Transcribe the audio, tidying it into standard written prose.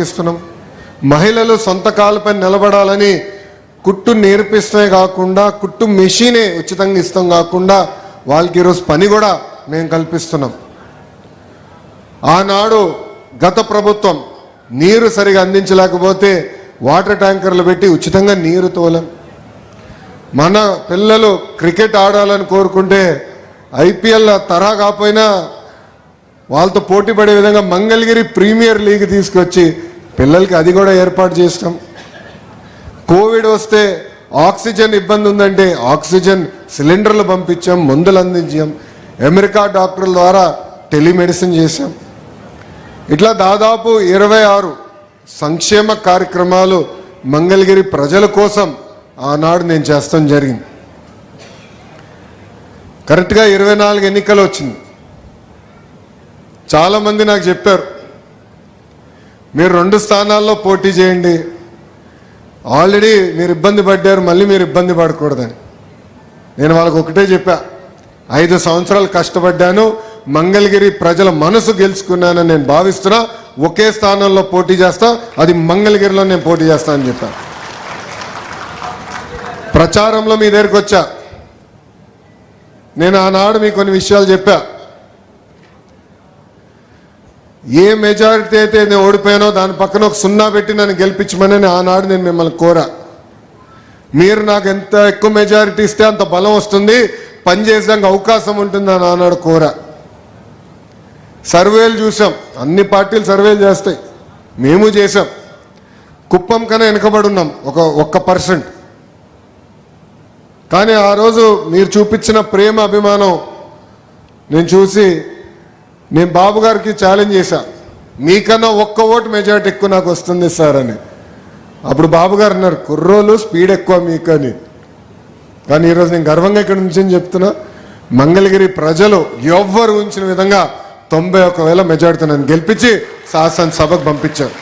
ఇస్తున్నాం. మహిళలు సొంత కాళ్ళపై నిలబడాలని కుట్టు నేర్పిస్తమే కాకుండా కుట్టు మెషినే ఉచితంగా ఇస్తాం కాకుండా వాళ్ళకి ఈరోజు పని కూడా మేము కల్పిస్తున్నాం. ఆనాడు గత ప్రభుత్వం నీరు సరిగా అందించలేకపోతే వాటర్ ట్యాంకర్లు పెట్టి ఉచితంగా నీరు తోలాం. మన పిల్లలు క్రికెట్ ఆడాలని కోరుకుంటే ఐపీఎల్ తరహా కాకపోయినా వాళ్ళతో పోటీ పడే విధంగా మంగళగిరి ప్రీమియర్ లీగ్ తీసుకొచ్చి పిల్లలకి అది కూడా ఏర్పాటు చేస్తాం. కోవిడ్ వస్తే ఆక్సిజన్ ఇబ్బంది ఉందంటే ఆక్సిజన్ సిలిండర్లు పంపించాం, మందులు అందించాం, అమెరికా డాక్టర్ల ద్వారా టెలిమెడిసిన్ చేశాం. ఇట్లా దాదాపు 26 సంక్షేమ కార్యక్రమాలు మంగళగిరి ప్రజల కోసం ఆనాడు నేను చేస్తాం జరిగింది. కరెక్ట్గా 24 ఎన్నికలు వచ్చింది. చాలామంది నాకు చెప్పారు మీరు 2 స్థానాల్లో పోటీ చేయండి, ఆల్రెడీ మీరు ఇబ్బంది పడ్డారు, మళ్ళీ మీరు ఇబ్బంది పడకూడదని. నేను వాళ్ళకు ఒకటే చెప్పా, 5 సంవత్సరాలు కష్టపడ్డాను, మంగళగిరి ప్రజల మనసు గెలుచుకున్నానని నేను భావిస్తున్నా. ఒకే స్థానంలో పోటీ చేస్తా, అది మంగళగిరిలో నేను పోటీ చేస్తా అని చెప్పా. ప్రచారంలో మీ దగ్గరికి వచ్చా, నేను ఆనాడు మీకు కొన్ని విషయాలు చెప్పా. ఏ మెజారిటీ అయితే నేను ఓడిపోయానో దాని పక్కన ఒక 0 పెట్టి నన్ను గెలిపించమని ఆనాడు నేను మిమ్మల్ని కోరా. మీరు నాకు ఎంత ఎక్కువ మెజారిటీ ఇస్తే అంత బలం వస్తుంది, పనిచేసేందుకు అవకాశం ఉంటుందని ఆనాడు కోరా. సర్వేలు చూసాం, అన్ని పార్టీలు సర్వేలు చేస్తాయి, మేము చేసాం. కుప్పం కన్నా వెనుకబడి ఉన్నాం 1%. కానీ ఆ రోజు మీరు చూపించిన ప్రేమ అభిమానం నేను చూసి నేను బాబు గారికి ఛాలెంజ్ చేశా, మీకన్నా 1 ఓటు మెజారిటీ ఎక్కువ నాకు వస్తుంది సార్ అని. అప్పుడు బాబు గారు అన్నారు, కుర్రోలు స్పీడ్ ఎక్కువ మీకని. కానీ ఈరోజు నేను గర్వంగా ఇక్కడ నుంచి చెప్తున్నా, మంగళగిరి ప్రజలు ఎవ్వరు ఉంచిన విధంగా 91,000 మెజారిటీ నన్ను గెలిపించి శాసనసభకు పంపించారు.